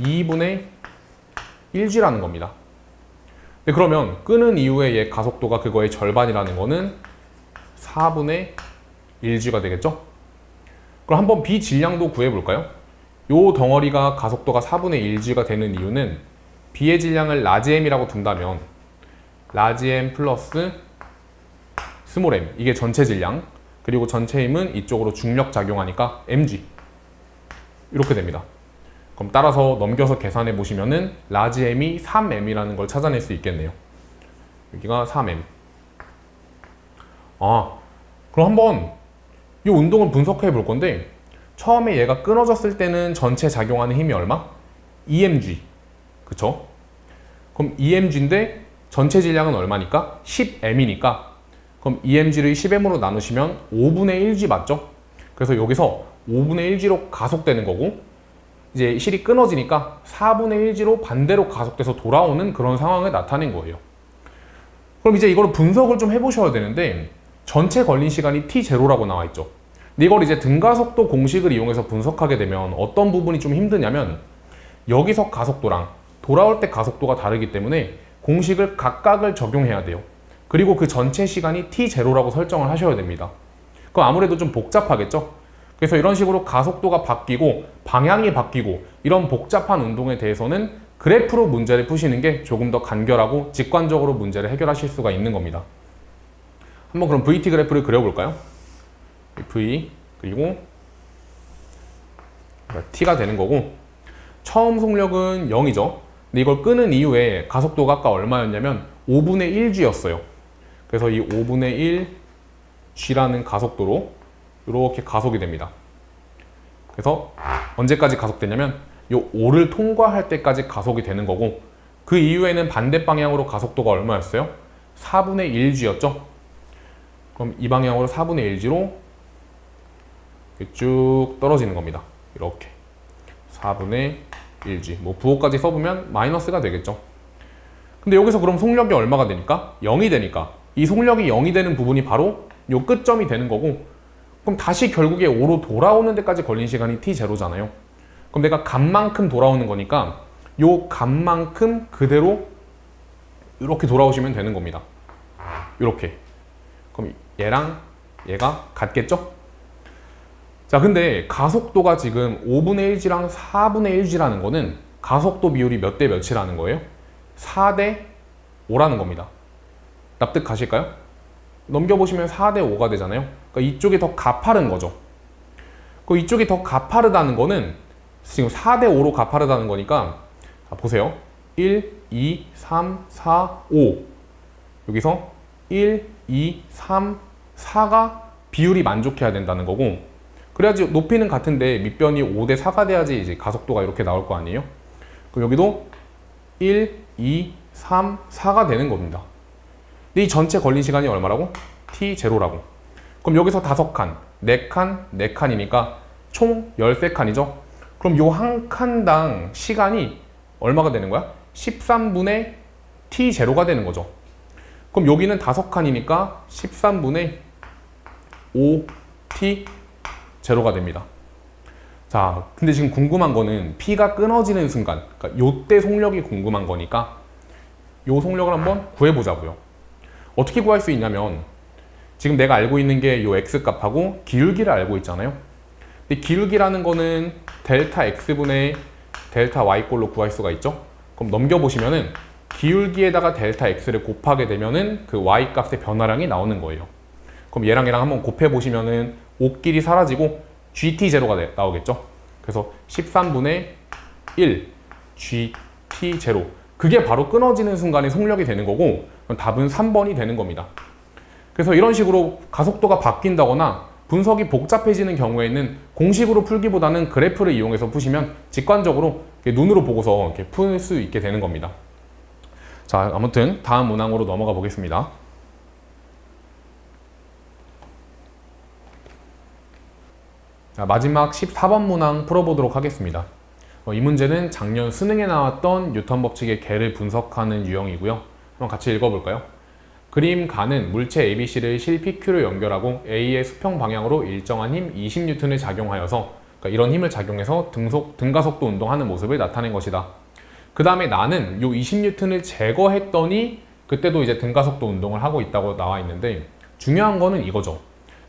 2분의 1g라는 겁니다. 그러면 끄는 이후에 얘 가속도가 그거의 절반이라는 거는 4분의 1g가 되겠죠? 그럼 한번 B 질량도 구해볼까요? 이 덩어리가 가속도가 4분의 1g가 되는 이유는 B의 질량을 라지 m이라고 둔다면 라지 m 플러스 스몰 m 이게 전체 질량 그리고 전체 힘은 이쪽으로 중력 작용하니까 mg 이렇게 됩니다. 그럼 따라서 넘겨서 계산해 보시면은 라지 m이 3m이라는 걸 찾아낼 수 있겠네요. 여기가 3m. 그럼 한번 이 운동을 분석해 볼 건데 처음에 얘가 끊어졌을 때는 전체 작용하는 힘이 얼마? 2mg. 그쵸? 그럼 2mg인데 전체 질량은 얼마니까? 10m이니까 그럼 2mg를 10m으로 나누시면 5분의 1g 맞죠? 그래서 여기서 5분의 1g로 가속되는 거고 이제 실이 끊어지니까 4분의 1g로 반대로 가속돼서 돌아오는 그런 상황을 나타낸 거예요. 그럼 이제 이걸 분석을 좀 해보셔야 되는데 전체 걸린 시간이 T0라고 나와 있죠. 근데 이걸 이제 등가속도 공식을 이용해서 분석하게 되면 어떤 부분이 좀 힘드냐면 여기서 가속도랑 돌아올 때 가속도가 다르기 때문에 공식을 각각을 적용해야 돼요. 그리고 그 전체 시간이 t0라고 설정을 하셔야 됩니다. 그럼 아무래도 좀 복잡하겠죠? 그래서 이런 식으로 가속도가 바뀌고 방향이 바뀌고 이런 복잡한 운동에 대해서는 그래프로 문제를 푸시는 게 조금 더 간결하고 직관적으로 문제를 해결하실 수가 있는 겁니다. 한번 그럼 VT 그래프를 그려볼까요? V 그리고 T가 되는 거고 처음 속력은 0이죠. 근데 이걸 끄는 이후에 가속도가 아까 얼마였냐면 5분의 1g였어요. 그래서 이 5분의 1g라는 가속도로 이렇게 가속이 됩니다. 그래서 언제까지 가속되냐면 이 5를 통과할 때까지 가속이 되는 거고 그 이후에는 반대 방향으로 가속도가 얼마였어요? 4분의 1g였죠? 그럼 이 방향으로 4분의 1g로 쭉 떨어지는 겁니다. 이렇게 4분의 1g 뭐 부호까지 써보면 마이너스가 되겠죠. 근데 여기서 그럼 속력이 얼마가 되니까? 0이 되니까 이 속력이 0이 되는 부분이 바로 이 끝점이 되는 거고 그럼 다시 결국에 5로 돌아오는 데까지 걸린 시간이 t0잖아요. 그럼 내가 값만큼 돌아오는 거니까 요 값만큼 그대로 이렇게 돌아오시면 되는 겁니다. 이렇게. 그럼 얘랑 얘가 같겠죠? 자, 근데 가속도가 지금 5분의 1g랑 4분의 1g라는 거는 가속도 비율이 몇 대 몇이라는 거예요? 4대 5라는 겁니다. 납득하실까요? 넘겨보시면 4대 5가 되잖아요. 그러니까 이쪽이 더 가파른 거죠. 그 이쪽이 더 가파르다는 거는 지금 4대 5로 가파르다는 거니까 자, 보세요. 1, 2, 3, 4, 5 여기서 1, 2, 3, 4가 비율이 만족해야 된다는 거고 그래야지 높이는 같은데 밑변이 5대 4가 돼야지 이제 가속도가 이렇게 나올 거 아니에요? 그럼 여기도 1, 2, 3, 4가 되는 겁니다. 근데 이 전체 걸린 시간이 얼마라고? t0라고. 그럼 여기서 5칸, 4칸, 4칸이니까 총 13칸이죠? 그럼 요 한 칸당 시간이 얼마가 되는 거야? 13분의 t0가 되는 거죠. 그럼 여기는 5칸이니까 13분의 5t0가 됩니다. 자, 근데 지금 궁금한 거는 P가 끊어지는 순간, 그러니까 요때 속력이 궁금한 거니까 요 속력을 한번 구해보자고요. 어떻게 구할 수 있냐면 지금 내가 알고 있는 게 요 X값하고 기울기를 알고 있잖아요. 근데 기울기라는 거는 델타 X분의 델타 Y꼴로 구할 수가 있죠. 그럼 넘겨보시면은 기울기에다가 델타 X를 곱하게 되면은 그 Y값의 변화량이 나오는 거예요. 그럼 얘랑 한번 곱해보시면은 5끼리 사라지고 GT0가 나오겠죠. 그래서 13분의 1 GT0 그게 바로 끊어지는 순간에 속력이 되는 거고 답은 3번이 되는 겁니다. 그래서 이런 식으로 가속도가 바뀐다거나 분석이 복잡해지는 경우에는 공식으로 풀기보다는 그래프를 이용해서 푸시면 직관적으로 눈으로 보고서 이렇게 풀 수 있게 되는 겁니다. 자, 아무튼 다음 문항으로 넘어가 보겠습니다. 자, 마지막 14번 문항 풀어보도록 하겠습니다. 이 문제는 작년 수능에 나왔던 뉴턴 법칙의 개를 분석하는 유형이고요. 한번 같이 읽어볼까요? 그림 가는 물체 ABC를 실 PQ로 연결하고 A의 수평 방향으로 일정한 힘 20N을 작용하여서 그러니까 이런 힘을 작용해서 등가속도 운동하는 모습을 나타낸 것이다. 그 다음에 나는 요 20N을 제거했더니 그때도 이제 등가속도 운동을 하고 있다고 나와 있는데 중요한 거는 이거죠.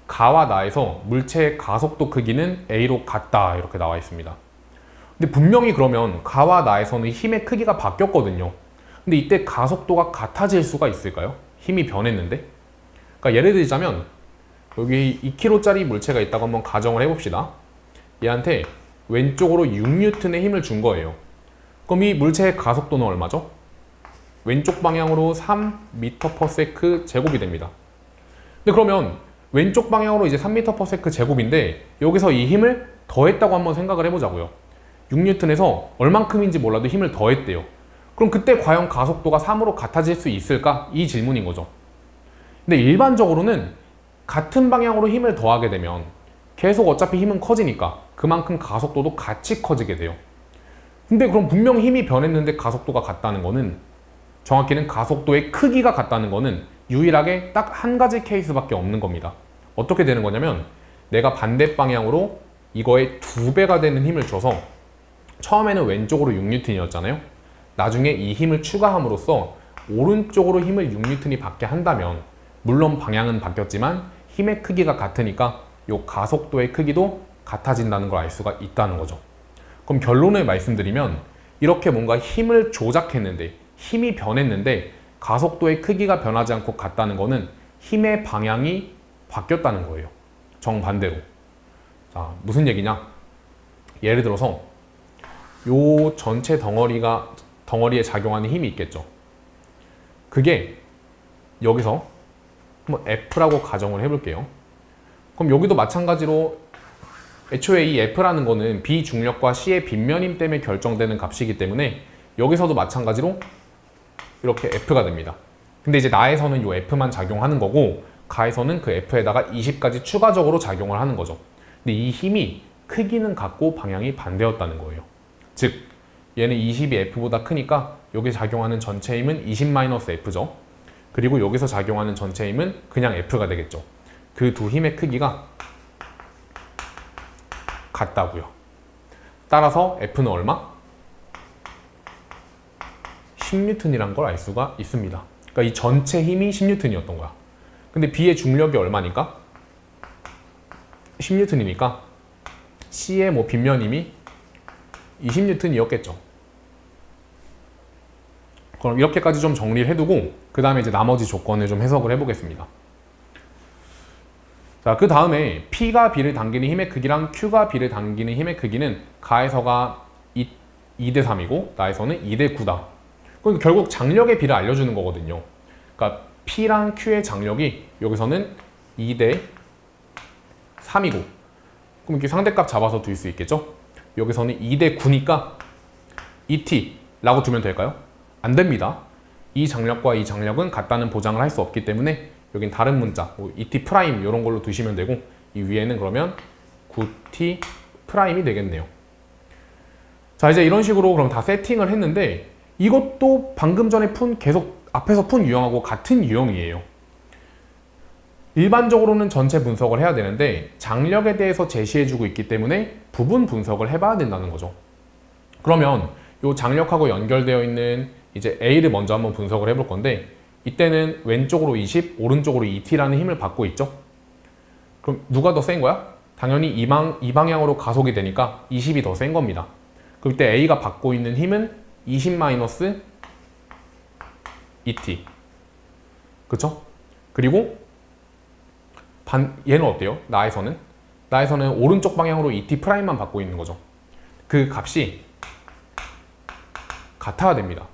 가와 나에서 물체의 가속도 크기는 A로 같다 이렇게 나와 있습니다. 근데 분명히 그러면 가와 나에서는 힘의 크기가 바뀌었거든요. 근데 이때 가속도가 같아질 수가 있을까요? 힘이 변했는데? 그러니까 예를 들자면 여기 2kg짜리 물체가 있다고 한번 가정을 해봅시다. 얘한테 왼쪽으로 6N의 힘을 준 거예요. 그럼 이 물체의 가속도는 얼마죠? 왼쪽 방향으로 3m/s 제곱이 됩니다. 근데 그러면 왼쪽 방향으로 이제 3m/s 제곱인데 여기서 이 힘을 더했다고 한번 생각을 해보자고요. 6N에서 얼만큼인지 몰라도 힘을 더했대요. 그럼 그때 과연 가속도가 3으로 같아질 수 있을까? 이 질문인 거죠. 근데 일반적으로는 같은 방향으로 힘을 더하게 되면 계속 어차피 힘은 커지니까 그만큼 가속도도 같이 커지게 돼요. 근데 그럼 분명 힘이 변했는데 가속도가 같다는 거는 정확히는 가속도의 크기가 같다는 거는 유일하게 딱 한 가지 케이스밖에 없는 겁니다. 어떻게 되는 거냐면 내가 반대 방향으로 이거의 2배가 되는 힘을 줘서 처음에는 왼쪽으로 6N이었잖아요. 나중에 이 힘을 추가함으로써 오른쪽으로 힘을 6N이 받게 한다면, 물론 방향은 바뀌었지만 힘의 크기가 같으니까 이 가속도의 크기도 같아진다는 걸 알 수가 있다는 거죠. 그럼 결론을 말씀드리면, 이렇게 뭔가 힘을 조작했는데, 힘이 변했는데 가속도의 크기가 변하지 않고 같다는 거는 힘의 방향이 바뀌었다는 거예요. 정반대로. 자, 무슨 얘기냐? 예를 들어서 요 전체 덩어리에 작용하는 힘이 있겠죠. 그게 여기서 한번 F라고 가정을 해볼게요. 그럼 여기도 마찬가지로 애초에 이 F라는 거는 비중력과 C의 빗면임 때문에 결정되는 값이기 때문에 여기서도 마찬가지로 이렇게 F가 됩니다. 근데 이제 나에서는 이 F만 작용하는 거고, 가에서는 그 F에다가 20까지 추가적으로 작용을 하는 거죠. 근데 이 힘이 크기는 같고 방향이 반대였다는 거예요. 즉 얘는 20이 F보다 크니까 여기 작용하는 전체 힘은 20-F죠. 그리고 여기서 작용하는 전체 힘은 그냥 F가 되겠죠. 그 두 힘의 크기가 같다고요. 따라서 F는 얼마? 10N이란 걸 알 수가 있습니다. 그러니까 이 전체 힘이 10N이었던 거야. 근데 B의 중력이 얼마니까? 10N이니까 C의 뭐 빗면임이 20N이었겠죠. 그럼 이렇게까지 좀 정리를 해두고 그 다음에 이제 나머지 조건을 좀 해석을 해보겠습니다. 자, 그 다음에 P가 B를 당기는 힘의 크기랑 Q가 B를 당기는 힘의 크기는 가에서가 2대3이고 나에서는 2대9다. 그럼 결국 장력의 비를 알려주는 거거든요. 그러니까 P랑 Q의 장력이 여기서는 2대3이고, 그럼 이렇게 상대값 잡아서 둘 수 있겠죠? 여기서는 2대9니까 2T라고 두면 될까요? 안 됩니다. 이 장력과 이 장력은 같다는 보장을 할 수 없기 때문에 여긴 다른 문자, 2T 프라임 이런 걸로 두시면 되고, 이 위에는 그러면 9T 프라임이 되겠네요. 자, 이제 이런 식으로 그럼 다 세팅을 했는데, 이것도 방금 전에 계속 앞에서 푼 유형하고 같은 유형이에요. 일반적으로는 전체 분석을 해야 되는데 장력에 대해서 제시해주고 있기 때문에 부분 분석을 해봐야 된다는 거죠. 그러면 이 장력하고 연결되어 있는 이제 A를 먼저 한번 분석을 해볼 건데, 이때는 왼쪽으로 20, 오른쪽으로 2T라는 힘을 받고 있죠. 그럼 누가 더 센 거야? 당연히 이 방향으로 가속이 되니까 20이 더 센 겁니다. 그럼 이때 A가 받고 있는 힘은 20-2T. 그쵸? 그리고 얘는 어때요? 나에서는 오른쪽 방향으로 2T 프라임만 받고 있는 거죠. 그 값이 같아야 됩니다.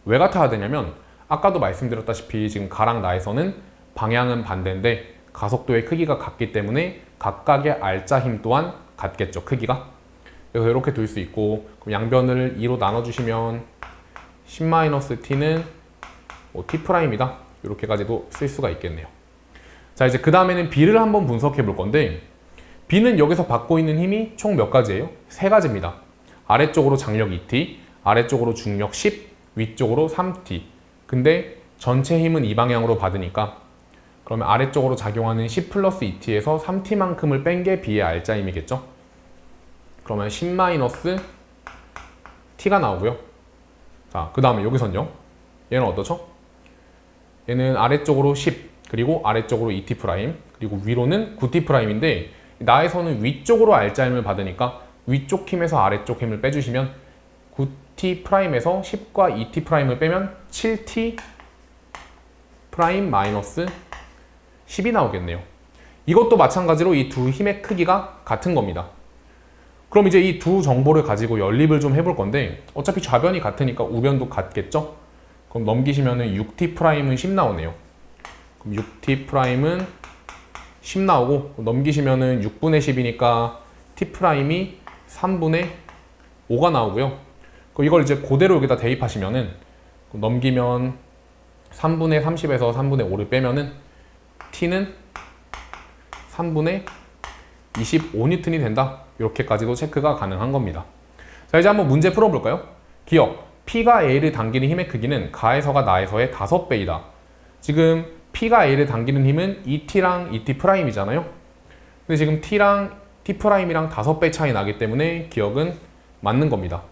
왜 같아야 되냐면 아까도 말씀드렸다시피 지금 가랑 나에서는 방향은 반대인데 가속도의 크기가 같기 때문에 각각의 R자 힘 또한 같겠죠, 크기가. 그래서 이렇게 둘 수 있고, 그럼 양변을 2로 나눠주시면 10-T는 T'이다. 이렇게까지도 쓸 수가 있겠네요. 자, 이제 그 다음에는 B를 한번 분석해 볼 건데, B는 여기서 받고 있는 힘이 총 몇 가지예요? 3가지입니다. 아래쪽으로 장력 2T, 아래쪽으로 중력 10, 위쪽으로 3T. 근데 전체 힘은 이 방향으로 받으니까 그러면 아래쪽으로 작용하는 10 플러스 2T에서 3T만큼을 뺀 게 B의 R자 힘이겠죠? 그러면 10-T가 나오고요. 자, 그 다음에 여기선요. 얘는 어떠죠? 얘는 아래쪽으로 10, 그리고 아래쪽으로 2T 프라임, 그리고 위로는 9T 프라임인데 나에서는 위쪽으로 R자 힘을 받으니까 위쪽 힘에서 아래쪽 힘을 빼주시면 9T 프라임에서 10과 2T 프라임을 빼면 7T 프라임 마이너스 10이 나오겠네요. 이것도 마찬가지로 이 두 힘의 크기가 같은 겁니다. 그럼 이제 이 두 정보를 가지고 연립을 좀 해볼 건데, 어차피 좌변이 같으니까 우변도 같겠죠? 그럼 넘기시면은 6T 프라임은 10 나오네요. 그럼 6T 프라임은 10 나오고, 넘기시면은 6분의 10이니까 T 프라임이 3분의 5가 나오고요. 그럼 이걸 이제 그대로 여기다 대입하시면은, 넘기면 3분의 30에서 3분의 5를 빼면은 T는 3분의 25N이 된다. 이렇게까지도 체크가 가능한 겁니다. 자, 이제 한번 문제 풀어볼까요? 기억, P가 A를 당기는 힘의 크기는 가에서가 나에서의 5배이다. 지금 P가 A를 당기는 힘은 2T랑 2T 프라임이잖아요. 근데 지금 t랑 t'이랑 5배 차이 나기 때문에 기억은 맞는 겁니다.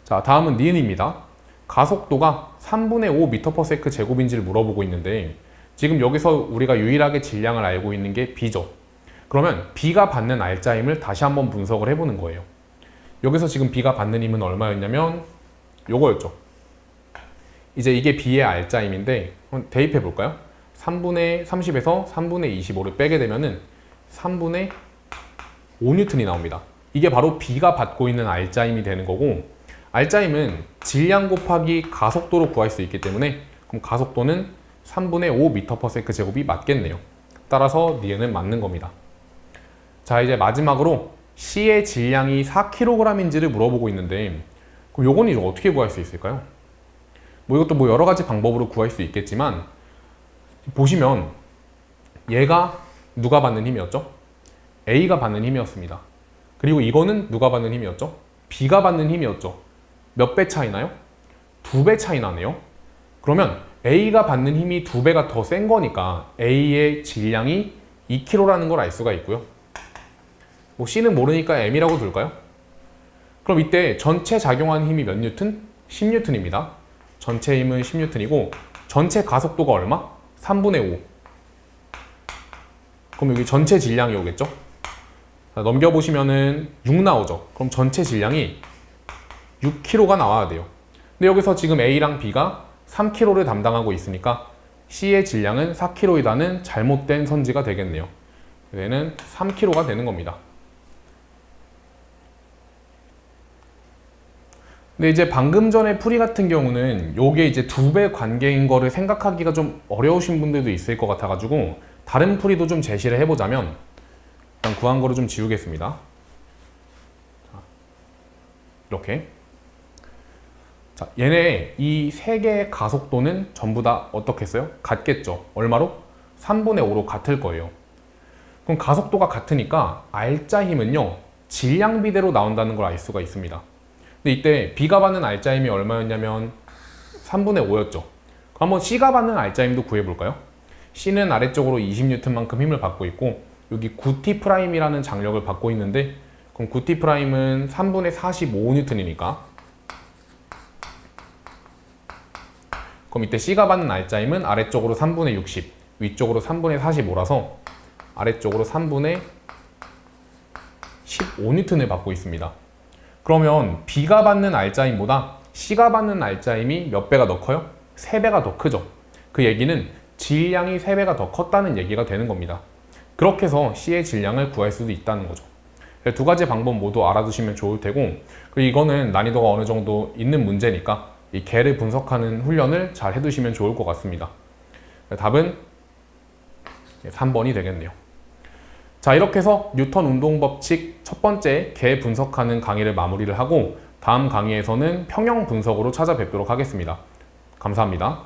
자, 다음은 니은입니다. 가속도가 3분의 5 m/s 제곱인지를 물어보고 있는데 지금 여기서 우리가 유일하게 질량을 알고 있는 게 b죠. 그러면 b가 받는 알짜힘을 다시 한번 분석을 해보는 거예요. 여기서 지금 b가 받는 힘은 얼마였냐면 요거였죠. 이제 이게 b의 알짜힘인데 한번 대입해 볼까요? 3분의 30에서 3분의 25를 빼게 되면은 3분의 5N이 나옵니다. 이게 바로 b가 받고 있는 알짜힘이 되는 거고, 알짜힘은 질량 곱하기 가속도로 구할 수 있기 때문에 그럼 가속도는 3분의 5 m/s 제곱이 맞겠네요. 따라서 니은은 맞는 겁니다. 자, 이제 마지막으로 C의 질량이 4kg인지를 물어보고 있는데 그럼 요건 이제 어떻게 구할 수 있을까요? 이것도 여러 가지 방법으로 구할 수 있겠지만 보시면 얘가 누가 받는 힘이었죠? A가 받는 힘이었습니다. 그리고 이거는 누가 받는 힘이었죠? B가 받는 힘이었죠. 몇 배 차이 나요? 2배 차이 나네요. 그러면 A가 받는 힘이 2배가 더 센 거니까 A의 질량이 2kg라는 걸 알 수가 있고요. C는 모르니까 M이라고 둘까요? 그럼 이때 전체 작용하는 힘이 몇 뉴턴? 10뉴턴입니다. 전체 힘은 10뉴턴이고 전체 가속도가 얼마? 3분의 5. 그럼 여기 전체 질량이 오겠죠? 자, 넘겨보시면은 6 나오죠. 그럼 전체 질량이 6kg가 나와야 돼요. 근데 여기서 지금 A랑 B가 3kg를 담당하고 있으니까 C의 질량은 4kg이라는 잘못된 선지가 되겠네요. 얘는 3kg가 되는 겁니다. 근데 이제 방금 전에 풀이 같은 경우는 요게 이제 2배 관계인 거를 생각하기가 좀 어려우신 분들도 있을 것 같아가지고 다른 풀이도 좀 제시를 해보자면 일단 구한 거를 좀 지우겠습니다. 이렇게. 자, 얘네 이 세 개의 가속도는 전부 다 어떻겠어요? 같겠죠. 얼마로? 3분의 5로 같을 거예요. 그럼 가속도가 같으니까 알짜힘은요 질량 비례로 나온다는 걸 알 수가 있습니다. 근데 이때 B가 받는 알짜힘이 얼마였냐면 3분의 5였죠. 그럼 한번 C가 받는 알짜힘도 구해볼까요? C는 아래쪽으로 20N만큼 힘을 받고 있고 여기 9T'이라는 장력을 받고 있는데 그럼 9T'은 3분의 45N이니까 그럼 이때 C가 받는 알짜힘은 아래쪽으로 3분의 60, 위쪽으로 3분의 45라서 아래쪽으로 3분의 15N을 받고 있습니다. 그러면 B가 받는 알짜힘보다 C가 받는 알짜힘이 몇 배가 더 커요? 3배가 더 크죠. 그 얘기는 질량이 3배가 더 컸다는 얘기가 되는 겁니다. 그렇게 해서 C의 질량을 구할 수도 있다는 거죠. 두 가지 방법 모두 알아두시면 좋을 테고 그리고 이거는 난이도가 어느 정도 있는 문제니까 이 개를 분석하는 훈련을 잘 해두시면 좋을 것 같습니다. 답은 3번이 되겠네요. 자, 이렇게 해서 뉴턴 운동법칙 첫 번째 개 분석하는 강의를 마무리를 하고 다음 강의에서는 평형 분석으로 찾아뵙도록 하겠습니다. 감사합니다.